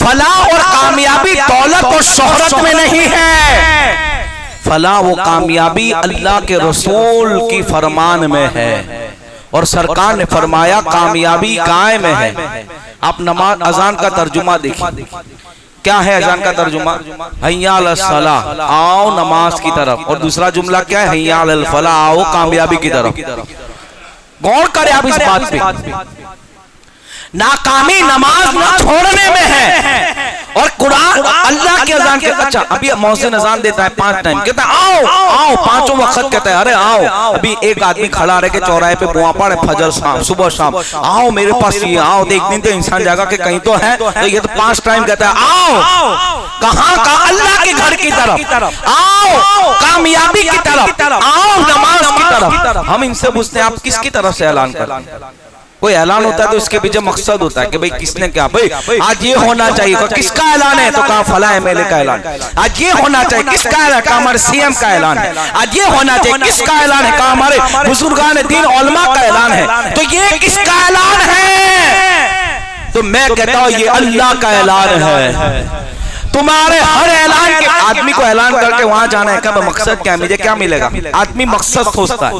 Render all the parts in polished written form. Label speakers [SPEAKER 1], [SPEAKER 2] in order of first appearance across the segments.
[SPEAKER 1] फलाह और कामयाबी दौलत और शोहरत में नहीं है, फलाह वो कामयाबी अल्लाह के रसूल की फरमान में है। और सरकार ने फरमाया कामयाबी गाय में है। आप नमाज अजान का तर्जुमा देखिए, क्या है अजान का तर्जुमा? हैया अल सलाह, आओ नमाज की तरफ। और दूसरा जुमला क्या है? हैया अल फलाह, आओ कामयाबी की तरफ। गौर करें आप इस बात पे, नाकामी नमाज न छोड़ने में है। और कुरान अल्लाह के अजान के, अच्छा अभी मौज़िन अजान देता है 5 टाइम, कहता है आओ आओ, 5 वक्त कहता है अरे आओ। अभी एक आदमी खड़ा रह के चौराहे पे बुआ पड़े फजर शाम सुबह शाम, आओ मेरे पास ये आओ। एक दिन तो इंसान जागा के कहीं तो है, तो ये तो 5 टाइम कहता है आओ। कहाँ का? अल्लाह के घर की तरफ आओ, कामयाबी की तरफ आओ, नमाज की तरफ। हम इनसे पूछते हैं आप किसकी तरफ से ऐलान कर? कोई ऐलान होता है तो इसके पीछे मकसद होता है कि भाई किसने क्या, भाई आज ये होना चाहिए, तो किसका ऐलान है? तो कहा फला एमएलए का ऐलान। आज ये होना चाहिए, किसका ऐलान? कहा हमारे सीएम का ऐलान है। आज ये होना चाहिए, किसका ऐलान है? कहा हमारे बुजुर्गान दीन उलमा का ऐलान है। तो ये किसका ऐलान है? तो मैं कहता हूं ये अल्लाह का ऐलान है। तुम्हारे हर ऐलान के आदमी को ऐलान करके वहां जाना है, कब मकसद क्या, मुझे क्या मिलेगा? आदमी मकसद सोचता है।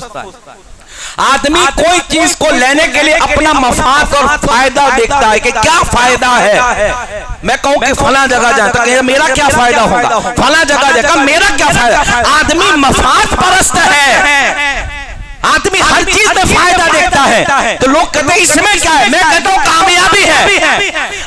[SPEAKER 1] आदमी कोई चीज को लेने के लिए अपना मफाद और फायदा देखता है कि क्या फायदा है। मैं कहूं कि फला जगह जाता है, मेरा क्या फायदा होगा? फला जगह जाएगा, मेरा क्या फायदा? आदमी मफाद परस्त है, आदमी हर चीज में फायदा देखता है। तो लोग कहते हैं इसमें क्या है? मैं कहता हूं कामयाबी है।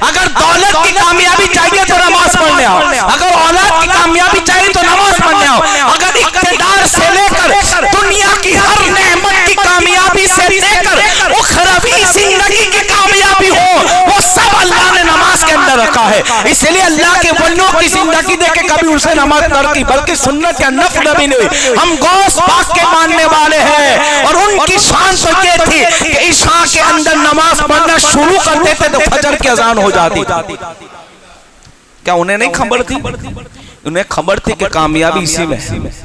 [SPEAKER 1] अगर दौलत की कामयाबी चाहिए तो नमाज पढ़ने आओ, अगर औलाद की कामयाबी चाहिए तो नमाज पढ़ने आओ, अगर इख्तिदार से लेकर दुनिया की हर नेमत की कामयाबी से लेकर उखरवी जिंदगी की कामयाबी हो, वो सब अल्लाह ने नमाज के अंदर रखा है। इसलिए अल्लाह के बंदों की जिंदगी देख के कभी उसे नमाज तर्क बल्कि सुन्नत या नफल भी नहीं हुई। हम गौस पाक के मानने वाले हैं और उनकी शान तो ये थी कि ईशा के अंदर नमाज पढ़ना शुरू कर देते तो फजर की अजान हो जाती। क्या उन्हें नहीं खबर थी? उन्हें खबर थी कि कामयाबी इसी में है,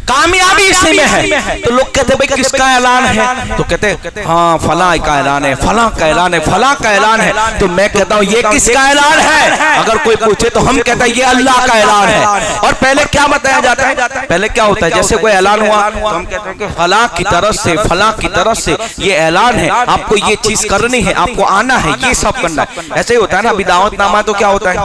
[SPEAKER 1] कामयाबी इसी में है। तो लोग कहते भाई किसका ऐलान है? तो कहते हाँ फला का ऐलान है, फला का ऐलान है, फला का ऐलान है। तो मैं कहता हूँ ये किसका ऐलान है? अगर कोई पूछे तो हम कहते हैं ये अल्लाह का ऐलान है। और पहले क्या बताया जाता है? पहले क्या होता है? जैसे कोई ऐलान हुआ तो हम कहते हैं कि फला की तरफ से, फला की तरफ से ये ऐलान है, आपको ये चीज करनी है, आपको आना है, ये सब करना है। ऐसे ही होता है ना। अभी दावतनामा तो क्या होता है?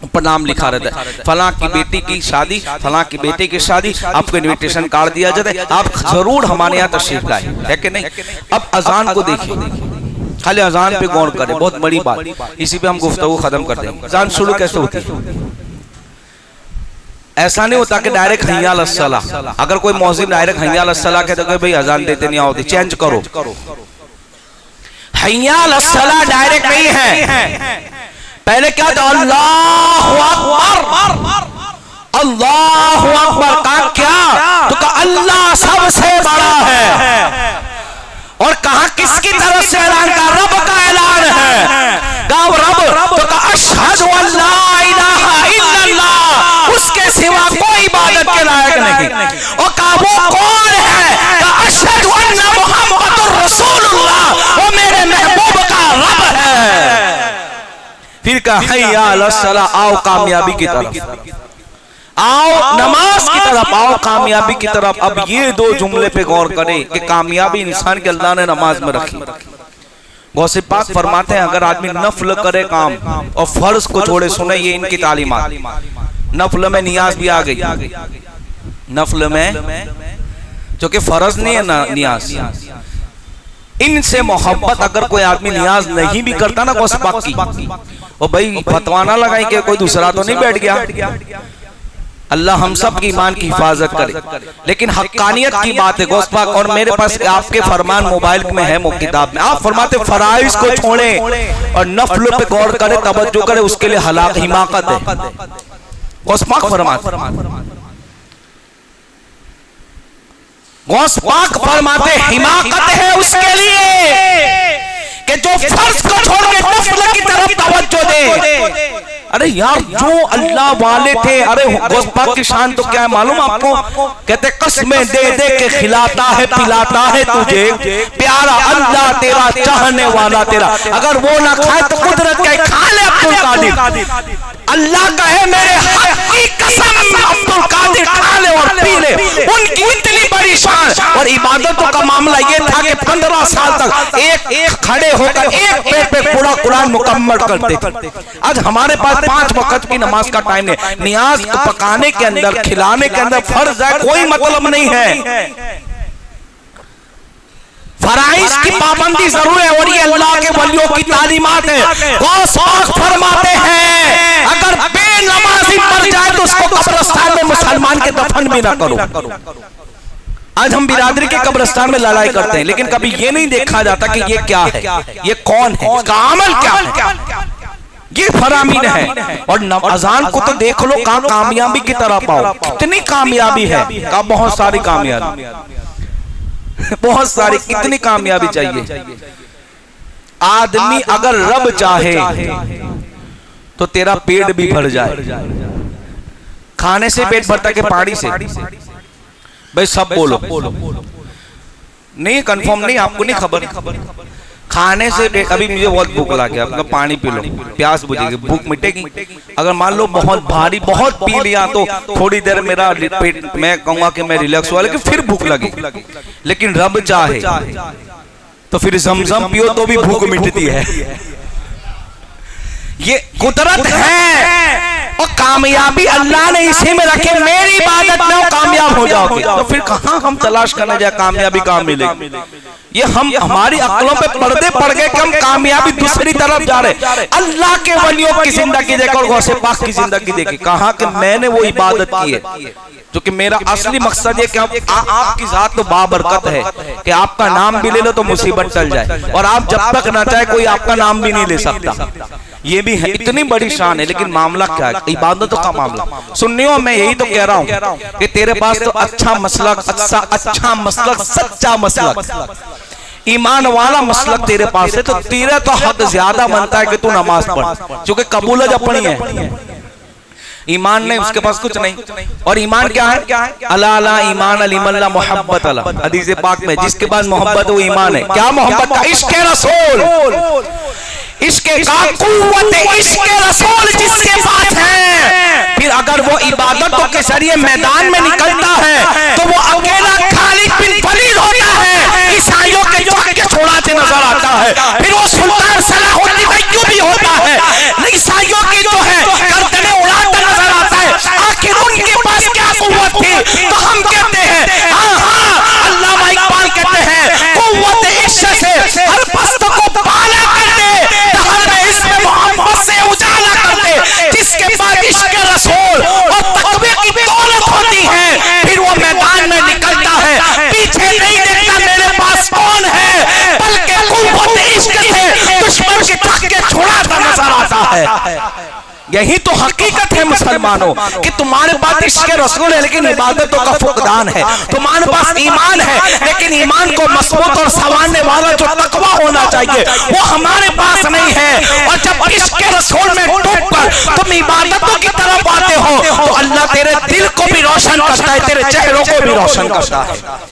[SPEAKER 1] ऊपर नाम लिखा रहता है, फला की बेटी की शादी, फला की बेटी की शादी, आपको इनविटेशन कार्ड दिया जाता है, आप जरूर हमारे यहाँ तशरीफ लाए, है कि नहीं? अब अजान को देखिए, खाली अजान पे गौर करें, बहुत बड़ी बात। इसी पे हम गुफ्तगू खत्म कर देंगे। अजान शुरू कैसे होती है? ऐसा नहीं होता कि डायरेक्ट हैया अल सलाह। अगर कोई मौज़िन डायरेक्ट हैया अल सलाह कहता है भाई अजान देते नहीं आओ, चेंज करो। हैया अल सलाह डायरेक्ट नहीं है। पहले क्या था? अल्लाहु अकबर, अल्लाहु अकबर। का क्या? तो कहा अल्लाह सबसे बड़ा है। और कहा किसकी तरफ से ऐलान का? रब का ऐलान है। कहा रब, तो कहा अशहदु अल्ला इलाहा इल्लल्लाह, उसके सिवा कोई इबादत के लायक नहीं। और कहा वो कौन है? कहा अशहदु अन्ना मुहम्मदुर रसूलुल्लाह, वो मेरे महबूब का रब है। फिर कहा हैया अल सलाह, आओ कामयाबी की तरफ, आओ नमाज की तरफ, आओ कामयाबी की तरफ। अब ये 2 जुमले पे गौर करें कि कामयाबी इंसान के अल्लाह ने नमाज में रखी। गौसे पाक फरमाते हैं अगर आदमी नफल करे काम और फर्ज को छोड़े, सुने ये इनकी तालीमात। नफल में नियाज भी आ गई, नफल में जो कि फर्ज नहीं है ना नियाज, इनसे मोहब्बत अगर कोई आदमी नियाज नहीं भी करता ना गौसे पाक की, और भाई फतवाना लगाई कि कोई दूसरा तो नहीं बैठ गया। अल्लाह हम सब की ईमान की हिफाजत करे, लेकिन हक्कानियत की बात है गौस पाक। और मेरे पास आपके फरमान मोबाइल में है, किताब में आप फरमाते फराइज को छोड़ें और नफलों पे गौर करें, तवज्जो करें, उसके लिए हलाक हिमाकत है। गौस पाक फरमाते हिमाकत है उसके लिए कि जो फर्ज को छोड़ के नफल की तरफ तवज्जो दे। अरे यार जो अल्लाह वाले थे, अरे गौस पाक की शान तो क्या है मालूम आपको? कहते कसमें दे दे के खिलाता है पिलाता है तुझे, प्यारा अल्लाह तेरा चाहने वाला तेरा, अगर वो ना खाए तो कुदरत के खा ले अल्लाह कहे मेरे हक की कसम अब्दुल कादिर खा ले और पी ले, उनकी इतनी बड़ी शान। और इबादतों का मामला ये था कि 15 साल तक एक खड़े होकर एक पैर पे पूरा कुरान मुकम्मल करते थे। आज हमारे पास 5 वक्त की नमाज का टाइम है, नियाज पकाने के अंदर खिलाने के अंदर फर्ज है, कोई मतलब नहीं है। फराइज की पाबंदी जरूर है और ये अल्लाह के वलियों की तालीमात है। गौस पाक फरमाते हैं अगर बेनमाजी मर जाए तो उसको कब्रिस्तान में मुसलमान के दफन भी ना करो। आज हम बिरादरी के कब्रिस्तान में लड़ाई करते हैं, लेकिन कभी ये नहीं देखा जाता कि ये क्या है, ये कौन है, इसका अमल क्या है। ये फरामीन है। और अजान को तो देख लो, कहां कामयाबी की तरह पाओ, कितनी कामयाबी है, कहा बहुत सारी कामयाबी, बहुत सारी, कितनी कामयाबी चाहिए। आदमी अगर रब चाहे तो तेरा पेट भी भर जाए। खाने से पेट भरता के पानी से? भाई सब बोलो, नहीं कंफर्म नहीं, आपको नहीं खबर। खाने से अभी मुझे बहुत भूख लगी, आपका पानी पी लो, प्यास बुझेगी, भूख मिटेगी। अगर मान लो बहुत भारी बहुत पी लिया तो थोड़ी देर मेरा पेट, मैं कहूंगा कि मैं रिलैक्स हुआ, लेकिन फिर भूख लगी। लेकिन रब चाहे तो फिर जमजम पियो तो भी भूख मिटती है। ये कुदरत है और कामयाबी अल्लाह ने इसी में रखे। मेरी इबादत में वो कामयाब हो जाओगे, तो फिर कहां हम तलाश करने जाए कामयाबी कहां मिलेगी। ये हम हमारी अक्लों पे पर्दे पड़ गए कि हम कामयाबी दूसरी तरफ जा रहे। अल्लाह के वलियों की जिंदगी देखो और गौसे पाक की जिंदगी देखी, कहा कि मैंने वो इबादत की है जो कि मेरा असली मकसद है कि आपकी जात तो बाबरकत है कि आपका नाम भी ले लो तो मुसीबत चल जाए, और आप जब तक ना चाहे कोई आपका नाम भी नहीं ले सकता। ये भी है, इतनी बड़ी शान है। लेकिन मामला क्या है, इबादतों का मामला। सुन्नियों मैं यही तो कह रहा हूं कि तेरे पास तो अच्छा मसलक, अच्छा मसलक, सच्चा मसलक, ईमान वाला मसलक तेरे पास है, तो तेरा तो हद ज्यादा बनता है कि तू नमाज पढ़, क्योंकि कबूलत अपनी है, ईमान नहीं, उसके पास कुछ नहीं। और ईमान क्या है? अला अला ईमान अलीमल्ला मोहब्बत अला, हदीस पाक में जिसके पास मोहब्बत वो ईमान है। क्या मोहब्बत का? इश्क़ रसूल, इश्क़ का कुव्वत इश्क़ रसूल जिसके पास है, फिर अगर वो इबादतों के जरिए मैदान में निकलता है तो वो अकेला खालिद बिन वलीद होता है, ईसाइयों के चक्के छोड़ाते नजर आता है। फिर वो सुल्तान सलाहुद्दीन अय्यूबी होता है, ईसाइयों की जो है गर्दनें उड़ाता नजर आता है। आखिर उनके पास क्या कुव्वत थी? तो हम कहते हैं हाँ, अल्लामा इकबाल कहते हैं कुव्वत इश्क़ से हर पस्त को पाला करते, इसमें मोहब्बत से उजाला करते। जिसके पास इश्क़ रसूल और तक़वे की दौलत होती है, फिर वो मैदान में निकलता है, पीछे नहीं देखता मेरे पास कौन है, बल्कि कुव्वत इश्क़ से दुश्मन के धक्के छुड़ाता नजर आता है। यही तो हकीकत है मुसलमानों कि तुम्हारे पास इश्क़ रसूल है लेकिन इबादतों का फुकदान है। तुम्हारे पास ईमान है लेकिन ईमान को मजबूत और संवारने वाला जो तकवा होना चाहिए वो हमारे पास नहीं है। और जब इश्क़ रसूल में डूबकर तुम इबादतों की तरफ आते हो तो अल्लाह तेरे दिल को भी रोशन करता है, तेरे चेहरों को भी रोशन करता है।